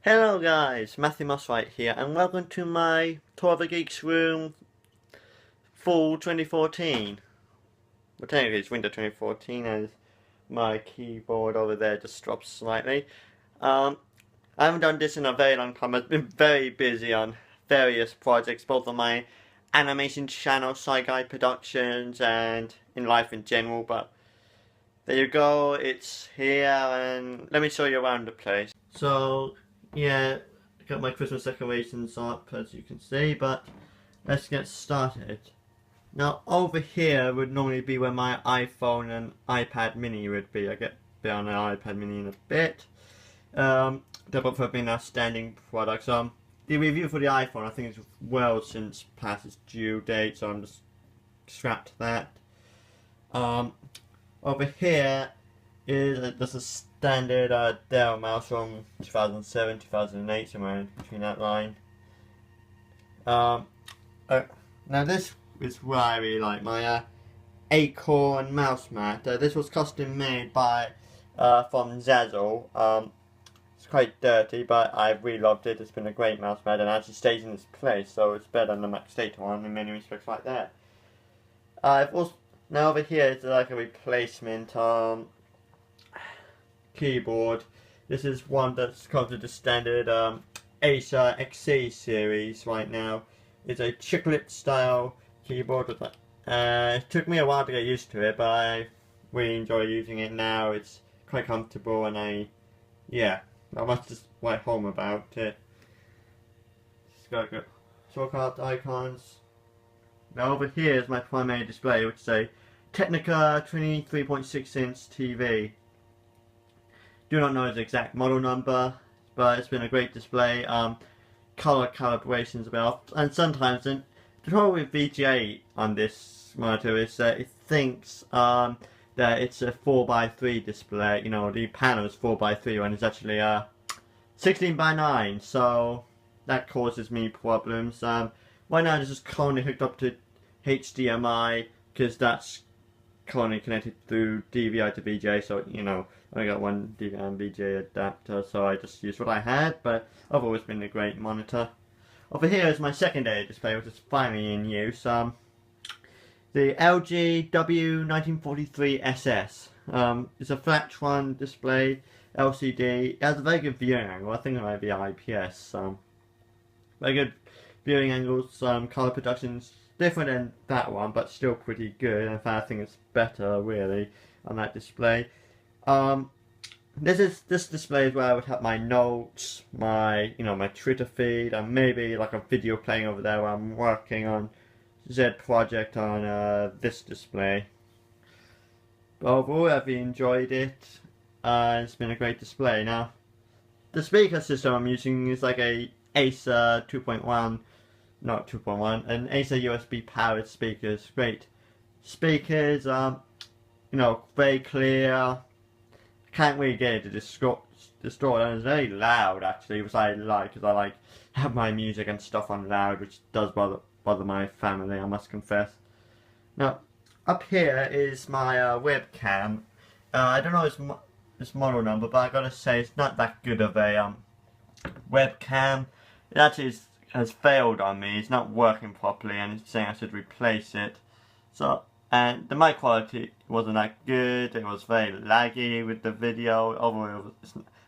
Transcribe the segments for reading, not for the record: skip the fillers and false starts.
Hello guys, Matthew Moss right here, and welcome to my Tour of the Geeks room fall 2014. Well, technically it's winter 2014 as my keyboard over there just drops slightly. I haven't done this in a very long time. I've been very busy on various projects, both on my animation channel, Side Guy Productions, and in life in general, but there you go, it's here, and let me show you around the place. So, yeah, I got my Christmas decorations up as you can see, but let's get started. Now over here would normally be where my iPhone and iPad mini would be. I get a bit on the iPad mini in a bit. They both have been outstanding products. The review for the iPhone I think is well since past its due date, so I'm just scrapped that. Over here is just a standard Dell mouse from 2007, 2008, somewhere between that line. Now this is where I really like my Acorn mouse mat. This was custom made by from Zazzle. It's quite dirty, but I really loved it. It's been a great mouse mat and actually stays in its place, so it's better than the Mac State one in many respects like that. I've also now over here is like a replacement keyboard. This is one that's comes with the standard Acer XC series right now. It's a chiclet style keyboard with it took me a while to get used to it, but I really enjoy using it now. It's quite comfortable and I must just write home about it. It's got good shortcut icons. Now over here is my primary display, which is a Technica 23.6 inch TV. Do not know its exact model number, but it's been a great display. Color calibrations about, and sometimes the trouble with VGA on this monitor is that it thinks that it's a 4:3 display. You know, the panel is 4:3 when it's actually 16:9, so that causes me problems. Right now this is currently hooked up to HDMI because that's currently connected through DVI to VGA, so you know I got one DVI and VGA adapter, so I just used what I had, but I've always been a great monitor. Over here is my secondary display, which is finally in use. The LG W1943SS. It's a flat-run display, LCD. It has a very good viewing angle. I think it might be IPS. Very good viewing angles. Color production's different than that one, but still pretty good. In fact, I think it's better really on that display. This display is where I would have my notes, my my Twitter feed, and maybe like a video playing over there where I'm working on Z project on this display. But overall, I've enjoyed it. It's been a great display. Now, the speaker system I'm using is like a Acer 2.1. Not 2.1, an Acer USB powered speakers. Great speakers, very clear. Can't really get it to distort, and it's very loud actually, which I like, because I like have my music and stuff on loud, which does bother my family, I must confess. Now, up here is my webcam. I don't know its model number, but I gotta say it's not that good of a webcam. It actually has failed on me. It's not working properly, and it's saying I should replace it. So, and the mic quality wasn't that good. It was very laggy with the video. Overall,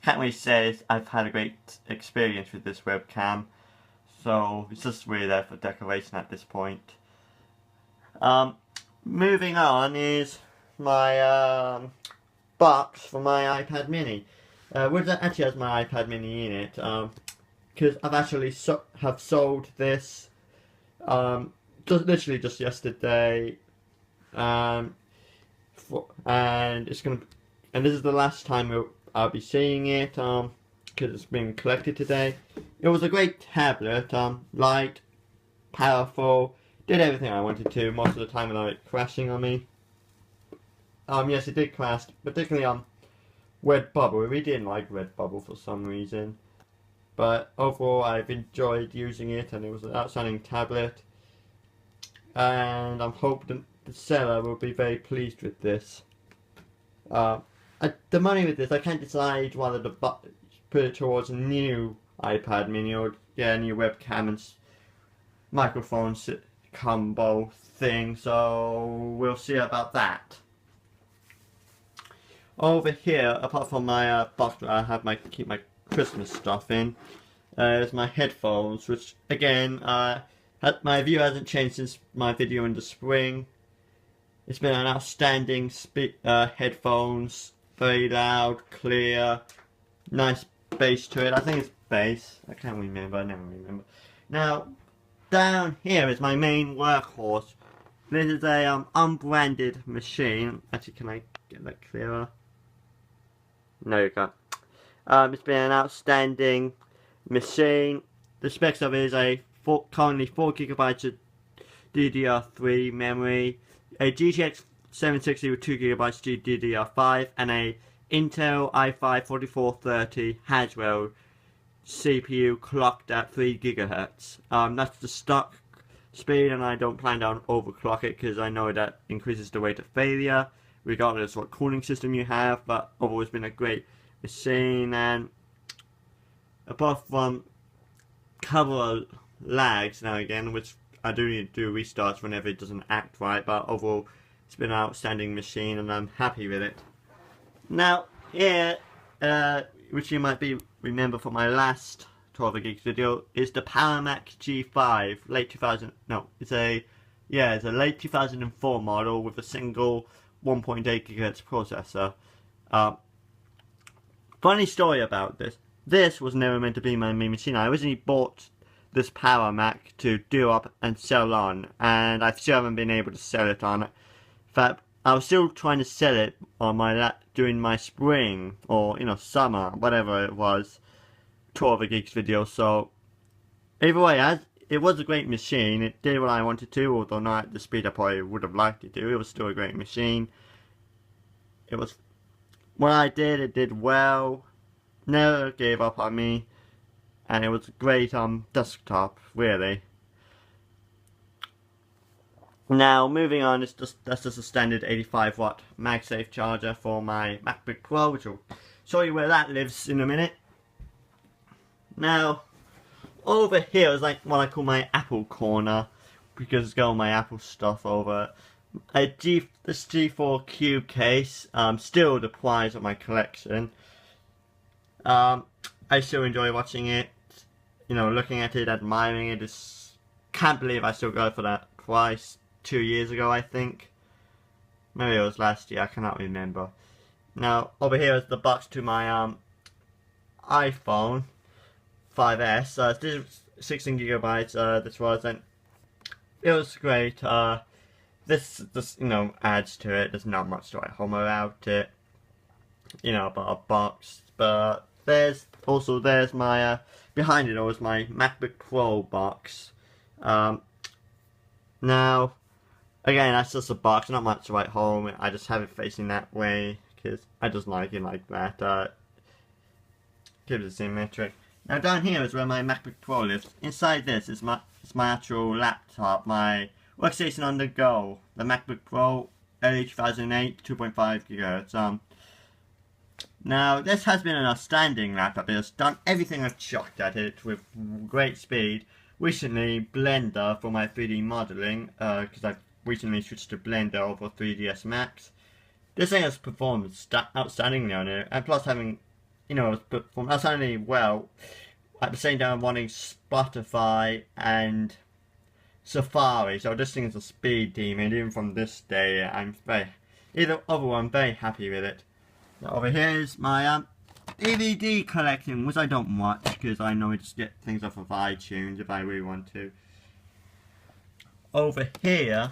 can't really say I've had a great experience with this webcam. So it's just really there for decoration at this point. Moving on is my box for my iPad mini, which actually has my iPad mini in it. Because I've actually have sold this literally just yesterday, and this is the last time I'll be seeing it, because it's been collected today. It was a great tablet, light, powerful, did everything I wanted to most of the time without it crashing on me. Yes, it did crash, particularly on Redbubble. We didn't like Redbubble for some reason. But overall, I've enjoyed using it, and it was an outstanding tablet. And I'm hoping the seller will be very pleased with this. The money with this, I can't decide whether to put it towards a new iPad mini or get a new webcam and microphone combo thing, so we'll see about that. Over here, apart from my box where I have keep my Christmas stuff in, is my headphones, which again, my view hasn't changed since my video in the spring. It's been an outstanding headphones, very loud, clear, nice bass to it. I think it's bass. I can't remember. I never remember. Now, down here is my main workhorse. This is a unbranded machine. Actually, can I get that clearer? No, you can't. It's been an outstanding machine. The specs of it is currently 4 GB of DDR3 memory, a GTX 760 with 2 GB DDR5, and a Intel i5 4430 Haswell CPU clocked at 3 GHz. That's the stock speed, and I don't plan to overclock it because I know that increases the rate of failure regardless of what cooling system you have. But overall, it's been a great machine, and apart from cover lags now and again, which I do need to do restarts whenever it doesn't act right, but overall it's been an outstanding machine and I'm happy with it. Now here, which you might remember from my last 12 Geeks video, is the PowerMac G5 it's a late 2004 model with a single 1.8 GHz processor. Funny story about this. This was never meant to be my main machine. I originally bought this PowerMac to do up and sell on, and I still haven't been able to sell it on. In fact, I was still trying to sell it on during my spring or summer, whatever it was, 12 Geeks video. So either way, it was a great machine. It did what I wanted to, although not at the speed I probably would have liked it to. It was still a great machine. It was what I did. It did well. Never gave up on me, and it was great on desktop, really. Now moving on, that's just a standard 85 watt MagSafe charger for my MacBook Pro, which will show you where that lives in a minute. Now over here is like what I call my Apple corner, because it's got all my Apple stuff over it. This G4 Cube case, still the prize of my collection. I still enjoy watching it, looking at it, admiring it. Can't believe I still go for that price. 2 years ago, I think. Maybe it was last year, I cannot remember. Now, over here is the box to my iPhone 5S. This is 16 GB, this was, and it was great. This just, adds to it. There's not much to write home about it. About a box. But there's my, behind it was my MacBook Pro box. Now, again, that's just a box, not much to write home. I just have it facing that way because I just like it like that. Keeps it symmetric. Now down here is where my MacBook Pro lives. Inside this is my actual laptop, my workstation on the go, the MacBook Pro early 2008, 2.5 GHz. Now this has been an outstanding laptop. It has done everything I've chucked at it with great speed. Recently, Blender for my 3D modeling, because I've recently switched to Blender over 3ds Max. This thing has performed outstandingly on it, and plus having, it's performed outstandingly well. At the same time, running Spotify and Safari, so this thing is a speed demon. Even from this day, I'm very happy with it. Now, over here is my DVD collection, which I don't watch because I know I just get things off of iTunes if I really want to. Over here,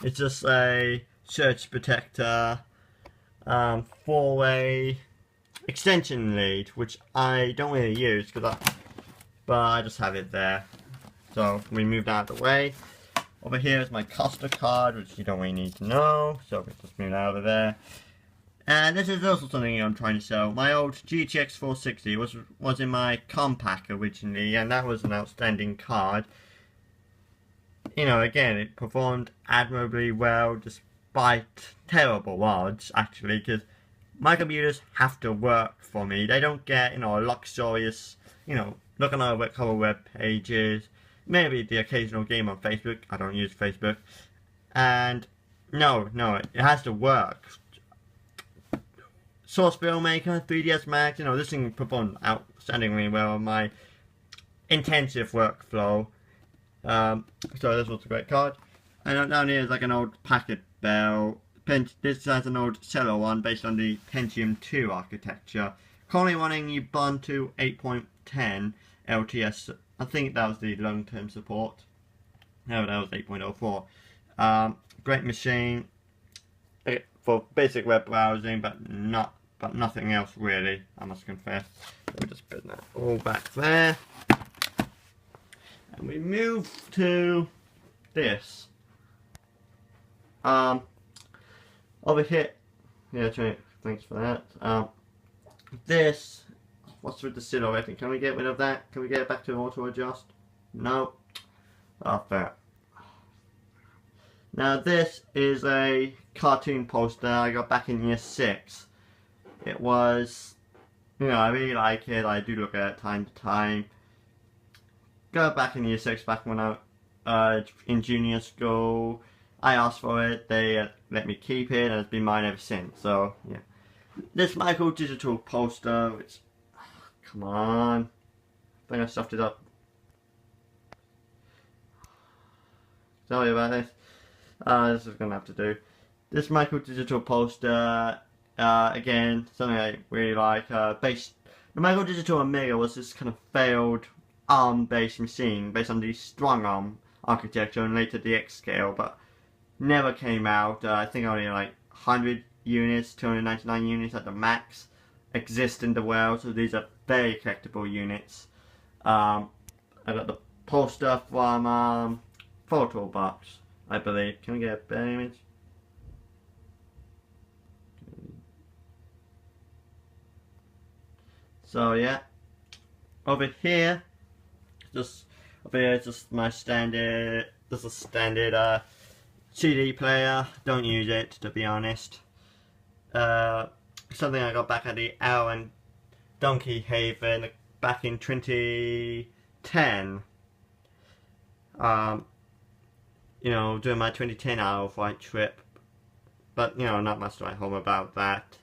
it's just a surge protector, 4-way extension lead, which I don't really use but I just have it there. So we moved out of the way. Over here is my Costa card, which you don't really need to know, so we just moved out of there. And this is also something I'm trying to sell. My old GTX 460 was in my compact originally, and that was an outstanding card. Again, it performed admirably well despite terrible odds, actually, because my computers have to work for me. They don't get, luxurious, looking over a couple web pages, maybe the occasional game on Facebook. I don't use Facebook. And no, it has to work. Source Filmmaker, 3ds Max, this thing performed outstandingly well on my intensive workflow. So this was a great card. And down here is like an old packet bell. This has an old Cello one based on the Pentium 2 architecture. Currently running Ubuntu 8.10 LTS. I think that was the long-term support. No, that was 8.04. Great machine for basic web browsing, but nothing else really, I must confess. We'll just put that all back there. And we move to this. Over here, yeah, thanks for that. This, what's with the silhouette? Can we get rid of that? Can we get it back to auto adjust? No. Oh, fair. Now this is a cartoon poster I got back in year 6. It was, I really like it. I do look at it time to time. Got back in year 6, back when I in junior school. I asked for it, they let me keep it, and it's been mine ever since. So yeah, this micro digital poster, which, come on, I think I stuffed it up. Sorry about this. This is gonna have to do. This micro digital poster, again, something I really like. The micro digital Amiga was this kind of failed ARM-based machine based on the strong ARM architecture and later the X scale, but never came out. I think only like 100 units, 299 units at the max exist in the world, so these are very collectible units. I got the poster from Photo Box, I believe. Can we get a better image? So yeah, over here, just my standard. This is a standard CD player. Don't use it, to be honest. Something I got back at the Owl and Donkey Haven back in 2010. Doing my 2010 Owl flight trip. But, not much to write home about that.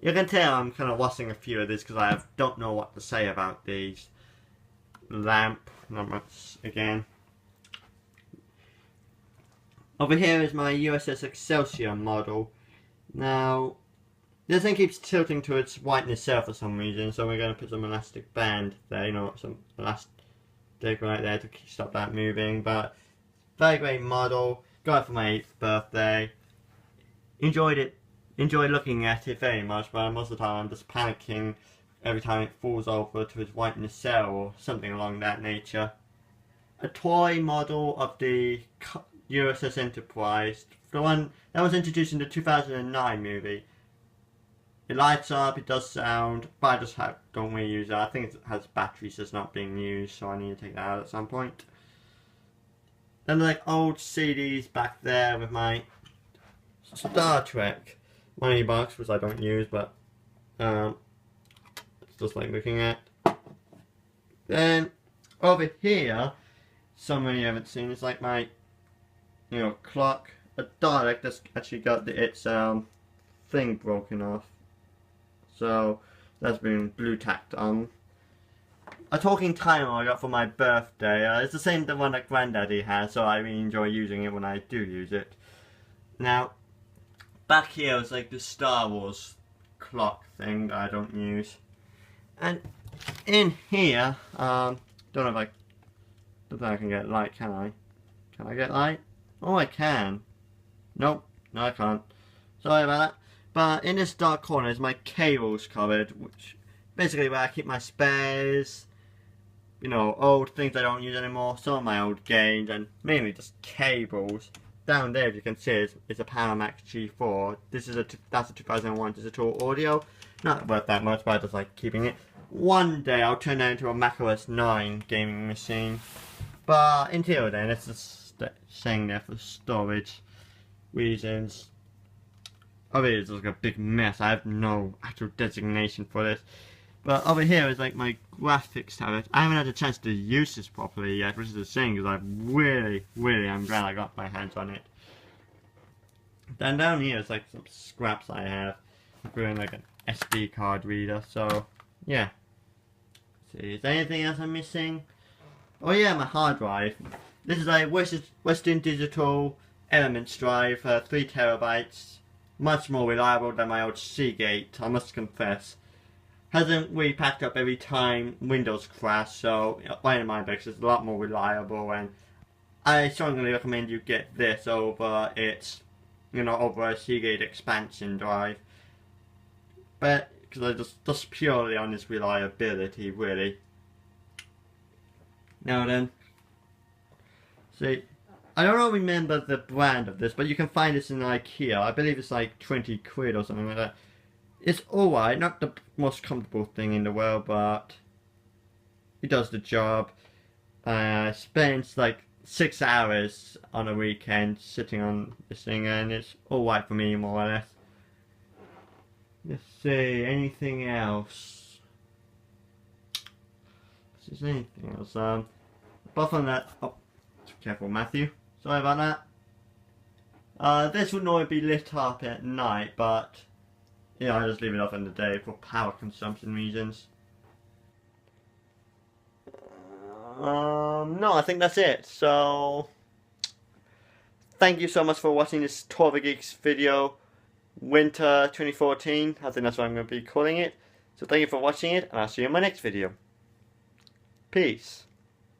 You can tell I'm kind of watching a few of these because I don't know what to say about these. Lamp, not much again. Over here is my USS Excelsior model. Now, this thing keeps tilting to its whiteness cell for some reason, so we're going to put some elastic band there, some elastic right there to stop that moving. But, very great model. Got it for my 8th birthday. Enjoyed looking at it very much, but most of the time I'm just panicking every time it falls over to its whiteness cell or something along that nature. A toy model of the USS Enterprise, the one that was introduced in the 2009 movie. It lights up, it does sound, but I just don't really use it. I think it has batteries that's not being used, so I need to take that out at some point. Then like old CDs back there with my Star Trek money box, which I don't use, but it's just like looking at. Then over here, something you haven't seen, it's like my clock, a Dalek that's actually got its thing broken off, so that's been blue tacked on. A talking timer I got for my birthday. It's the same one that Granddaddy has, so I really enjoy using it when I do use it. Now, back here is like the Star Wars clock thing that I don't use, and in here, don't think I can get light, can I? Can I get light? Oh, I can. Nope, no I can't. Sorry about that. But in this dark corner is my cables cupboard, which basically where I keep my spares, old things I don't use anymore, some of my old games, and mainly just cables. Down there, if you can see, is a Panamax G4. That's a 2001 digital audio. Not worth that much, but I just like keeping it. One day I'll turn that into a macOS 9 gaming machine. But until then, it's just staying there for storage reasons. over here is like a big mess. I have no actual designation for this. But over here is like my graphics tablet. I haven't had a chance to use this properly yet, which is a shame because I really am glad I got my hands on it. Then down here is like some scraps I have, including like an SD card reader. So yeah. Let's see, is there anything else I'm missing? Oh yeah, my hard drive. This is a Western Digital Elements drive, 3 terabytes. Much more reliable than my old Seagate, I must confess. Hasn't really packed up every time Windows crashed, so right in my books it's a lot more reliable, and I strongly recommend you get this over its, over a Seagate expansion drive. But because I just purely on its reliability, really. Now then, see, I don't remember the brand of this, but you can find this in IKEA. I believe it's like 20 quid or something like that. It's alright, not the most comfortable thing in the world, but it does the job. I spent like 6 hours on a weekend sitting on this thing, and it's alright for me, more or less. Let's see, anything else? Is there anything else? Apart from that, oh, careful Matthew, sorry about that. This would normally be lit up at night, but yeah, I just leave it off in the day for power consumption reasons. No, I think that's it. So, thank you so much for watching this Tour of the Geeks video, Winter 2014. I think that's what I'm going to be calling it. So thank you for watching it, and I'll see you in my next video. Peace.